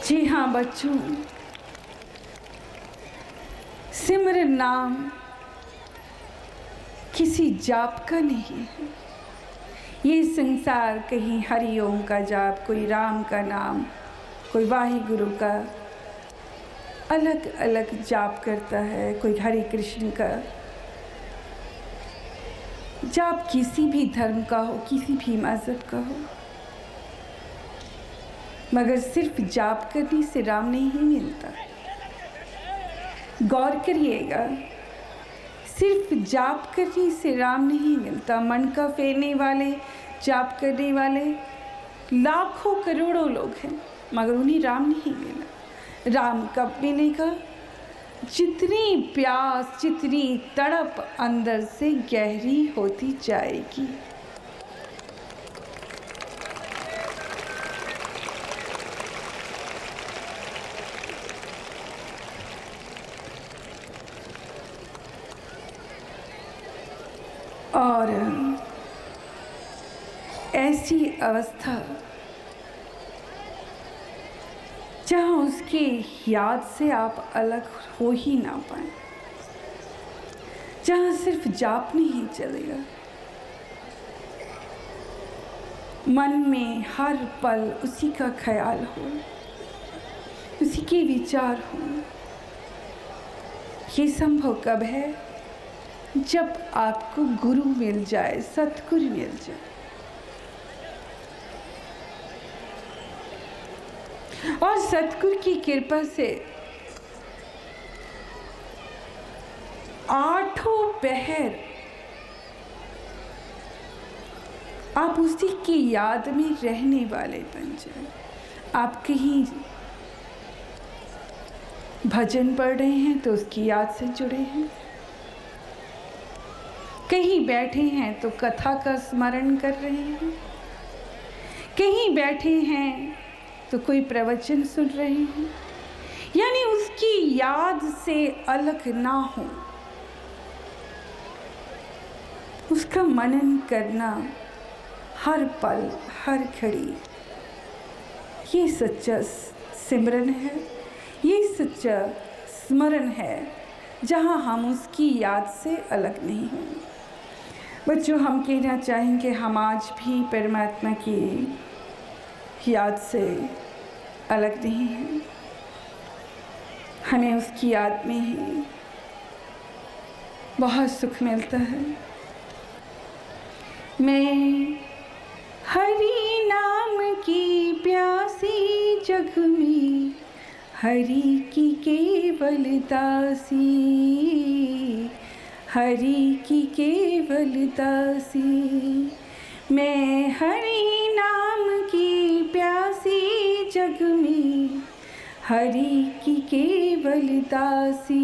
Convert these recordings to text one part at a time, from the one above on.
जी हाँ बच्चों, सिमरन नाम किसी जाप का नहीं है। ये संसार कहीं हरिओम का जाप, कोई राम का नाम, कोई वाहिगुरु का अलग अलग जाप करता है, कोई हरे कृष्ण का जाप किसी भी धर्म का हो, किसी भी मजहब का हो, मगर सिर्फ जाप करने से राम नहीं मिलता। गौर करिएगा, सिर्फ जाप करने से राम नहीं मिलता। मन का फेरने वाले, जाप करने वाले लाखों करोड़ों लोग हैं, मगर उन्हें राम नहीं मिला। राम कब मिलेगा? जितनी प्यास, जितनी तड़प अंदर से गहरी होती जाएगी। और ऐसी अवस्था जहाँ उसकी याद से आप अलग हो ही ना पाए, जहाँ सिर्फ जाप नहीं चलेगा, मन में हर पल उसी का ख्याल हो, उसी के विचार हो। ये संभव कब है? जब आपको गुरु मिल जाए, सतगुरु मिल जाए। और सतगुरु की कृपा से आठों पहर आप उसी की याद में रहने वाले बन जाए। आप कहीं भजन पढ़ रहे हैं तो उसकी याद से जुड़े हैं, कहीं बैठे हैं तो कथा का स्मरण कर रहे हैं, कहीं बैठे हैं तो कोई प्रवचन सुन रहे हैं, यानी उसकी याद से अलग ना हो, उसका मनन करना हर पल, हर घड़ी। ये सच्चा सिमरन है, ये सच्चा स्मरण है, जहाँ हम उसकी याद से अलग नहीं होंगे। बच्चों, हम कहना चाहेंगे हम आज भी परमात्मा की याद से अलग नहीं हैं। हमें उसकी याद में ही बहुत सुख मिलता है। मैं हरि नाम की प्यासी, जग में हरि की केवल दासी, हरि की केवल दासी। मैं हरि नाम की प्यासी, जग में हरि की केवल दासी,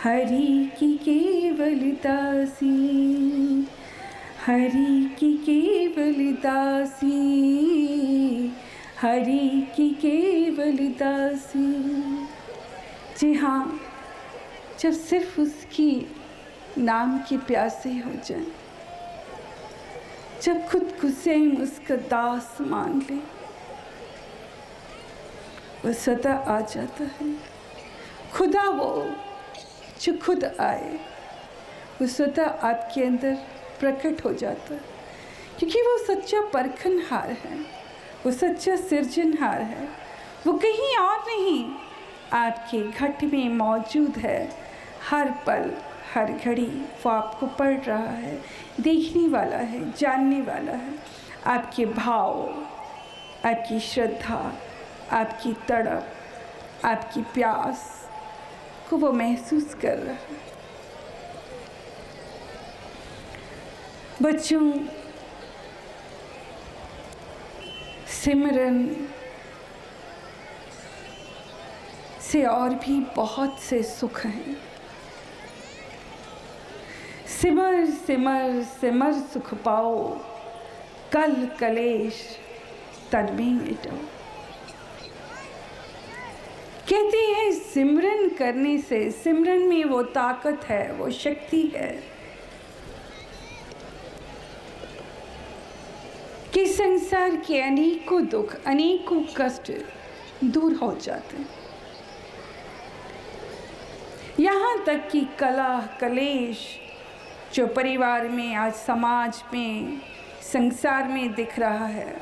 हरि की केवल दासी, हरि की केवल दासी, हरि की केवल दासी। जी हाँ, जब सिर्फ उसकी नाम के प्यासे हो जाए, जब खुद को स्वयं उसका दास मान ले, वो स्वतः आ जाता है। खुदा वो जो खुद आए, वो स्वतः आपके अंदर प्रकट हो जाता है, क्योंकि वो सच्चा परखनहार है, वो सच्चा सृजनहार है। वो कहीं और नहीं, आपके घट में मौजूद है। हर पल, हर घड़ी वो आपको पढ़ रहा है, देखने वाला है, जानने वाला है। आपके भाव, आपकी श्रद्धा, आपकी तड़प, आपकी प्यास को वो महसूस कर रहा है। बच्चों, सिमरन से और भी बहुत से सुख हैं। सिमर सिमर सिमर सुख पाओ, कल कलेश तन में मिटो। कहते हैं सिमरन करने से, सिमरन में वो ताकत है, वो शक्ति है कि संसार के अनेकों दुख, अनेकों कष्ट दूर हो जाते हैं। यहाँ तक कि कलह कलेश जो परिवार में, आज समाज में, संसार में दिख रहा है,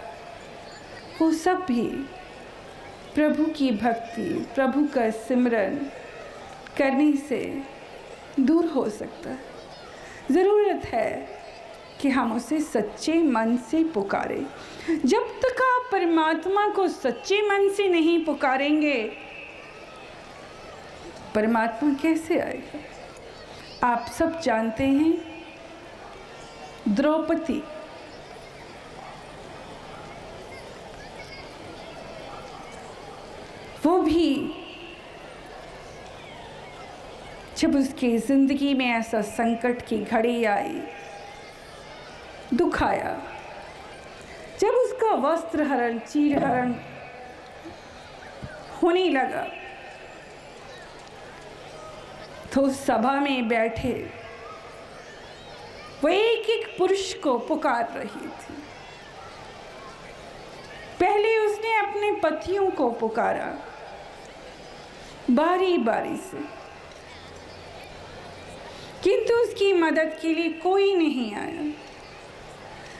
वो सब भी प्रभु की भक्ति, प्रभु का सिमरन करने से दूर हो सकता है। ज़रूरत है कि हम उसे सच्चे मन से पुकारें। जब तक आप परमात्मा को सच्चे मन से नहीं पुकारेंगे, परमात्मा कैसे आएगा? आप सब जानते हैं, द्रौपदी वो भी जब उसकी जिंदगी में ऐसा संकट की घड़ी आई, दुख आया, जब उसका वस्त्र हरण, चीर हरण होने लगा, तो सभा में बैठे वो एक एक पुरुष को पुकार रही थी। पहले उसने अपने पतियों को पुकारा बारी बारी से, किंतु उसकी मदद के लिए कोई नहीं आया।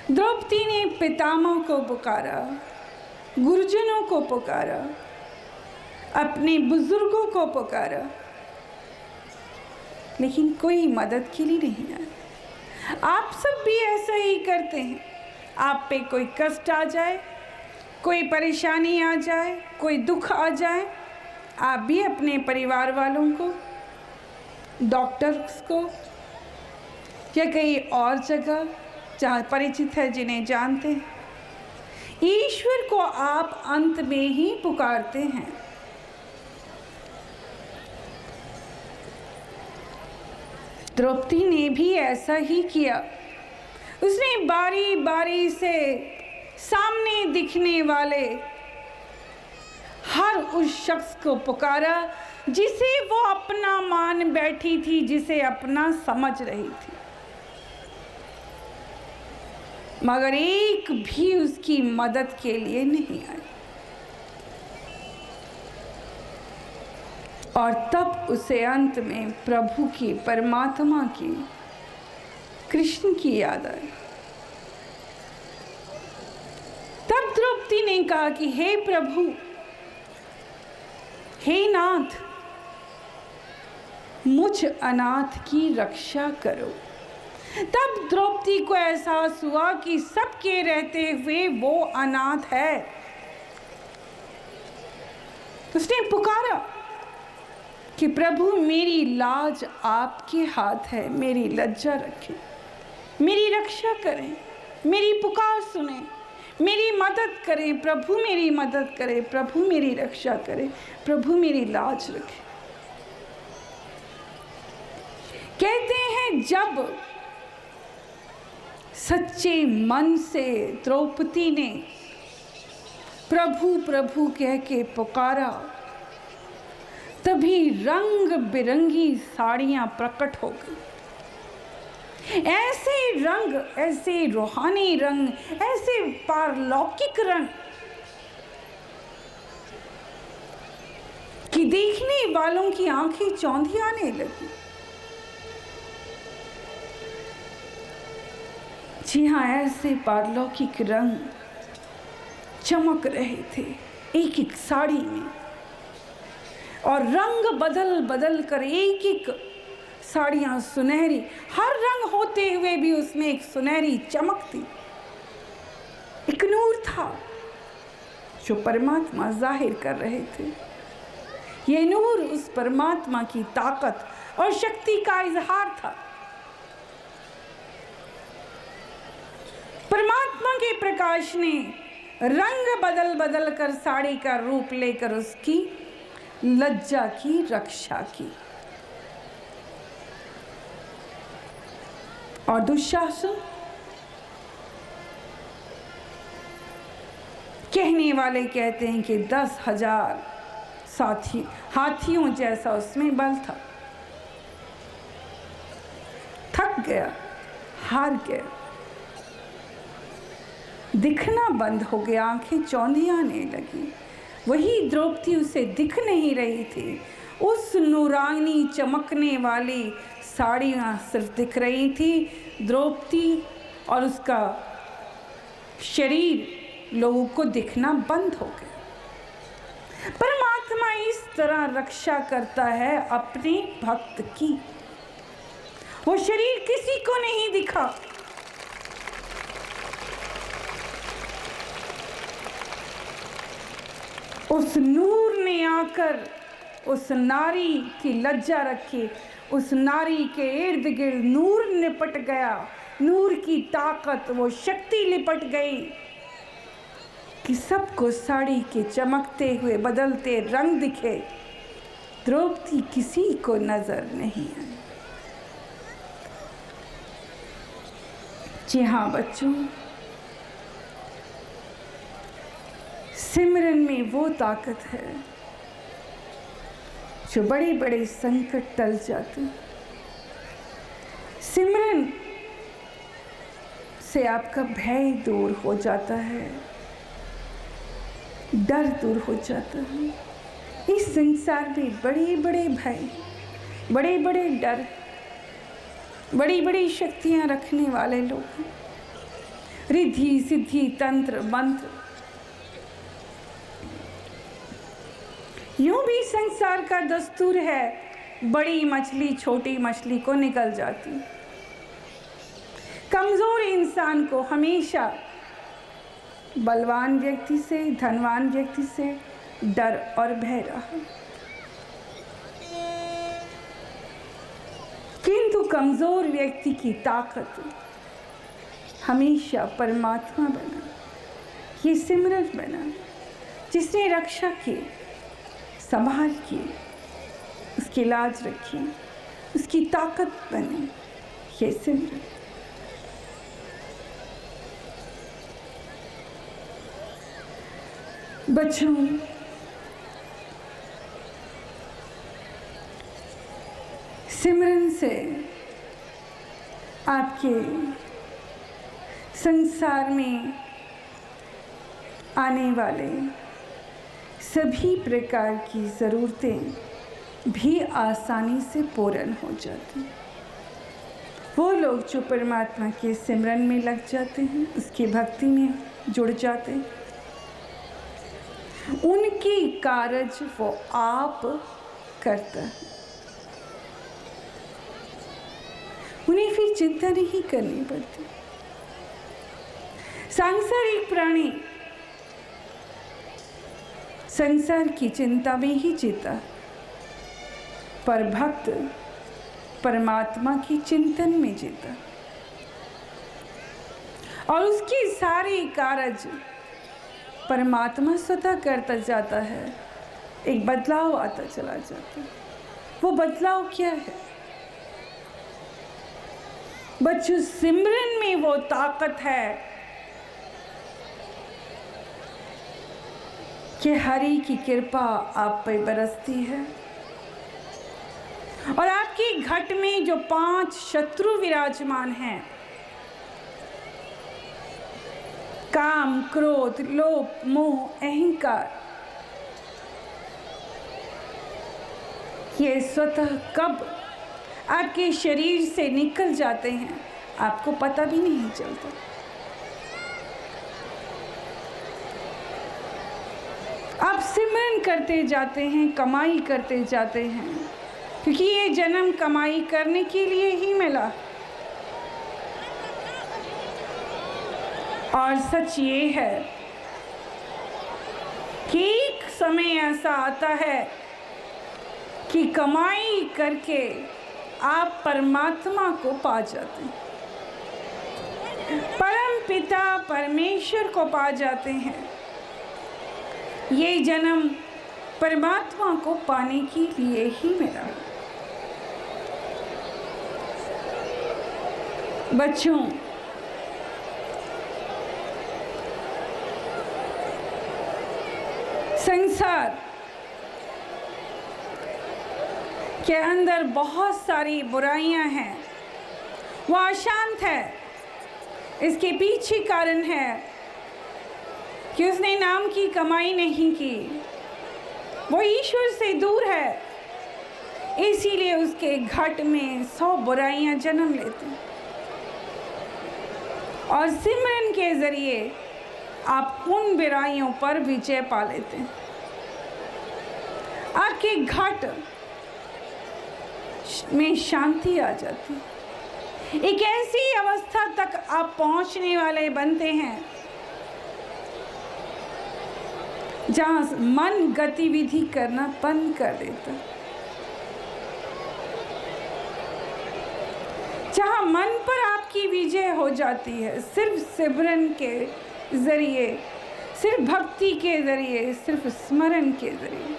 द्रौपदी ने पितामह को पुकारा, गुरुजनों को पुकारा, अपने बुजुर्गों को पुकारा, लेकिन कोई मदद के लिए नहीं आया। आप सब भी ऐसा ही करते हैं। आप पे कोई कष्ट आ जाए, कोई परेशानी आ जाए, कोई दुख आ जाए, आप भी अपने परिवार वालों को, डॉक्टर्स को, या कहीं और जगह जहाँ परिचित है, जिन्हें जानते हैं, ईश्वर को आप अंत में ही पुकारते हैं। द्रौपदी ने भी ऐसा ही किया। उसने बारी बारी से सामने दिखने वाले हर उस शख्स को पुकारा जिसे वो अपना मान बैठी थी, जिसे अपना समझ रही थी, मगर एक भी उसकी मदद के लिए नहीं आया। और तब उसे अंत में प्रभु की, परमात्मा की, कृष्ण की याद आई। तब द्रौपदी ने कहा कि हे प्रभु, हे नाथ, मुझ अनाथ की रक्षा करो। तब द्रौपदी को एहसास हुआ कि सबके रहते हुए वो अनाथ है। उसने पुकारा कि प्रभु, मेरी लाज आपके हाथ है, मेरी लज्जा रखें, मेरी रक्षा करें, मेरी पुकार सुने, मेरी मदद करें प्रभु, मेरी मदद करें प्रभु, मेरी रक्षा करें प्रभु, मेरी लाज रखें। कहते हैं जब सच्चे मन से द्रौपदी ने प्रभु प्रभु कह के पुकारा, तभी रंग बिरंगी साड़ियां प्रकट हो गई। ऐसे रंग, ऐसे रूहानी रंग, ऐसे पारलौकिक रंग कि देखने वालों की आंखें चौंधी आने लगी। जी हाँ, ऐसे पारलौकिक रंग चमक रहे थे एक एक साड़ी में, और रंग बदल बदल कर एक एक साड़ियाँ सुनहरी, हर रंग होते हुए भी उसमें एक सुनहरी चमक थी, एक नूर था जो परमात्मा जाहिर कर रहे थे। ये नूर उस परमात्मा की ताकत और शक्ति का इजहार था। परमात्मा के प्रकाश ने रंग बदल बदल कर साड़ी का रूप लेकर उसकी लज्जा की रक्षा की। और दुशासन, कहने वाले कहते हैं कि 10,000 साथी हाथियों जैसा उसमें बल था। थक गया, हार गया। दिखना बंद हो गया, आंखें चौंधी आने लगी। वही द्रौपदी उसे दिख नहीं रही थी। उस नूरानी चमकने वाली साड़ियाँ सिर्फ दिख रही थी। द्रौपदी और उसका शरीर लोगों को दिखना बंद हो गया। परमात्मा इस तरह रक्षा करता है अपने भक्त की। वो शरीर किसी को नहीं दिखा। उस नूर ने आकर उस नारी की लज्जा रखी। उस नारी के इर्द गिर्द नूर लिपट गया। नूर की ताकत, वो शक्ति लिपट गई कि सबको साड़ी के चमकते हुए बदलते रंग दिखे। द्रौपदी किसी को नजर नहीं आई। जी हाँ बच्चों, सिमरन में वो ताकत है जो बड़े बड़े संकट टल जाते हैं। सिमरन से आपका भय दूर हो जाता है, डर दूर हो जाता है। इस संसार में बड़े बड़े भय, बड़े बड़े डर, बड़ी बड़ी शक्तियां रखने वाले लोग हैं। रिद्धि सिद्धि तंत्र मंत्र, यूं भी संसार का दस्तूर है, बड़ी मछली छोटी मछली को निकल जाती। कमजोर इंसान को हमेशा बलवान व्यक्ति से, धनवान व्यक्ति से डर और भय रहा, किंतु कमजोर व्यक्ति की ताकत हमेशा परमात्मा बना, ये सिमरन बना, जिसने रक्षा की, संभाल की, उसकी लाज रखी, उसकी ताकत बने, ये सिमरन। बच्चों, सिमरन से आपके संसार में आने वाले सभी प्रकार की ज़रूरतें भी आसानी से पूर्ण हो जाती हैं। वो लोग जो परमात्मा के सिमरन में लग जाते हैं, उसकी भक्ति में जुड़ जाते हैं, उनकी कारज वो आप करता है। उन्हें फिर चिंता नहीं करनी पड़ती। सांसारिक प्राणी संसार की चिंता में ही जीता, पर भक्त परमात्मा की चिंतन में जीता और उसकी सारी कारज परमात्मा स्वतः करता जाता है। एक बदलाव आता चला जाता है। वो बदलाव क्या है बच्चों? सिमरन में वो ताकत है कि हरि की कृपा आप पे बरसती है और आपकी घट में जो 5 शत्रु विराजमान हैं, काम, क्रोध, लोभ, मोह, अहंकार, ये स्वतः कब आपके शरीर से निकल जाते हैं आपको पता भी नहीं चलता। आप सिमरन करते जाते हैं, कमाई करते जाते हैं, क्योंकि ये जन्म कमाई करने के लिए ही मिला। और सच ये है कि एक समय ऐसा आता है कि कमाई करके आप परमात्मा को पा जाते हैं, परम पिता परमेश्वर को पा जाते हैं। ये जन्म परमात्मा को पाने के लिए ही मिला। बच्चों, संसार के अंदर बहुत सारी बुराइयां हैं, वो अशांत है। इसके पीछे कारण है कि उसने नाम की कमाई नहीं की, वो ईश्वर से दूर है, इसीलिए उसके घट में 100 बुराइयां जन्म लेती हैं। और सिमरन के जरिए आप उन बुराइयों पर विजय पा लेते हैं। आपके घट में शांति आ जाती है। एक ऐसी अवस्था तक आप पहुंचने वाले बनते हैं जहां मन गतिविधि करना बंद कर देता है, जहां मन पर आपकी विजय हो जाती है सिर्फ सिमरन के जरिए, सिर्फ भक्ति के जरिए, सिर्फ स्मरण के जरिए।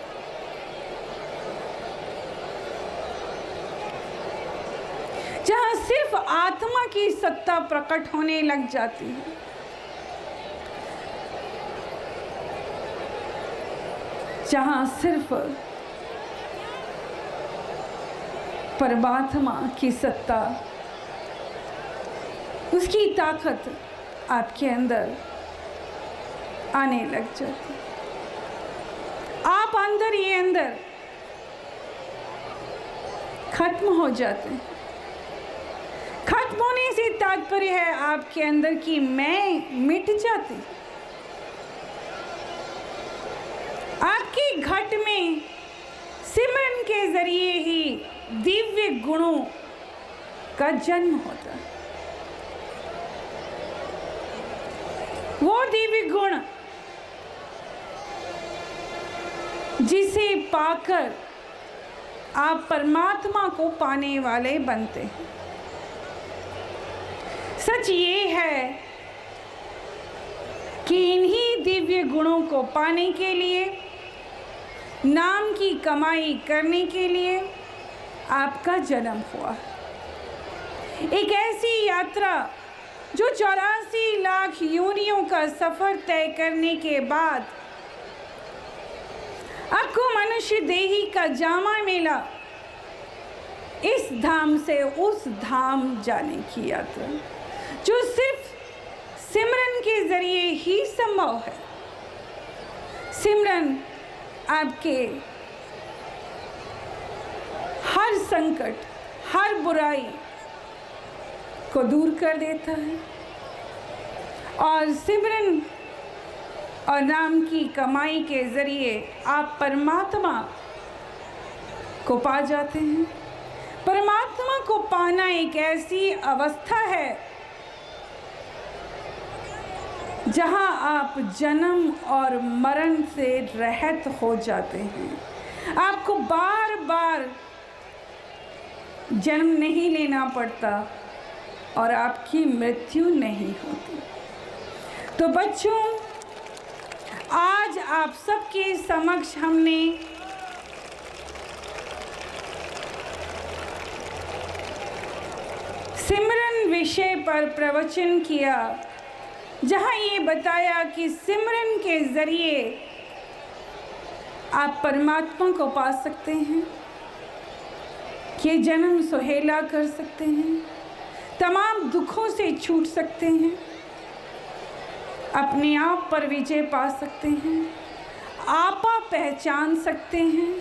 जहां सिर्फ आत्मा की सत्ता प्रकट होने लग जाती है, जहां सिर्फ परमात्मा की सत्ता, उसकी ताकत आपके अंदर आने लग जाती। आप अंदर ही अंदर खत्म हो जाते हैं। खत्म होने से तात्पर्य है आपके अंदर की मैं मिट जाती। आपके घट में सिमरन के जरिए ही दिव्य गुणों का जन्म होता है। वो दिव्य गुण जिसे पाकर आप परमात्मा को पाने वाले बनते हैं। सच ये है कि इन्हीं दिव्य गुणों को पाने के लिए, नाम की कमाई करने के लिए आपका जन्म हुआ। एक ऐसी यात्रा जो 84 लाख योनियों का सफर तय करने के बाद आपको मनुष्य देही का जामा मिला, इस धाम से उस धाम जाने की यात्रा जो सिर्फ सिमरन के जरिए ही संभव है। सिमरन आपके हर संकट, हर बुराई को दूर कर देता है और सिमरन और नाम की कमाई के जरिए आप परमात्मा को पा जाते हैं। परमात्मा को पाना एक ऐसी अवस्था है जहां आप जन्म और मरण से रहित हो जाते हैं। आपको बार बार जन्म नहीं लेना पड़ता और आपकी मृत्यु नहीं होती। तो बच्चों, आज आप सबके समक्ष हमने सिमरन विषय पर प्रवचन किया, जहां ये बताया कि सिमरन के जरिए आप परमात्मा को पा सकते हैं, कि जन्म सुहेला कर सकते हैं, तमाम दुखों से छूट सकते हैं, अपने आप पर विजय पा सकते हैं, आपा पहचान सकते हैं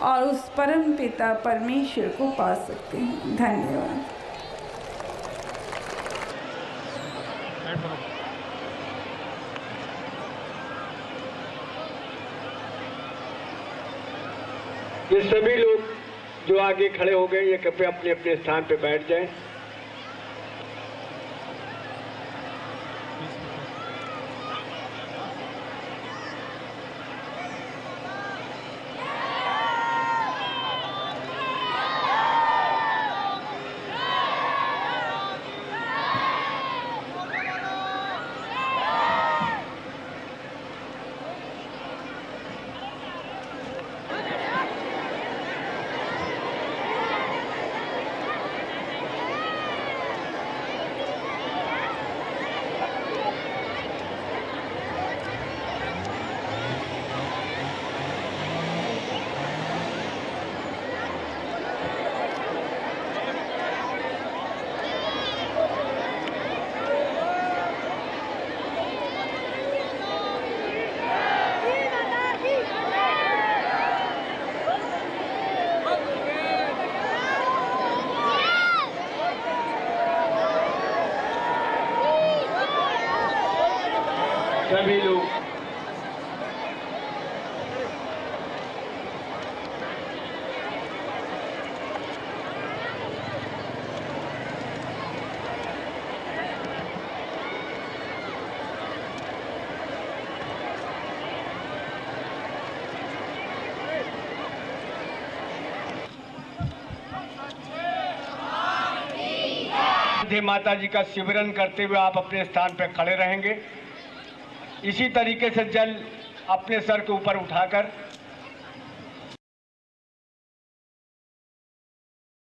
और उस परम पिता परमेश्वर को पा सकते हैं। धन्यवाद। ये सभी लोग जो आगे खड़े हो गए, ये कृपया अपने अपने स्थान पे बैठ जाएं। सभी लोग माता जी का सिमरन करते हुए आप अपने स्थान पर खड़े रहेंगे। इसी तरीके से जल अपने सर के ऊपर उठाकर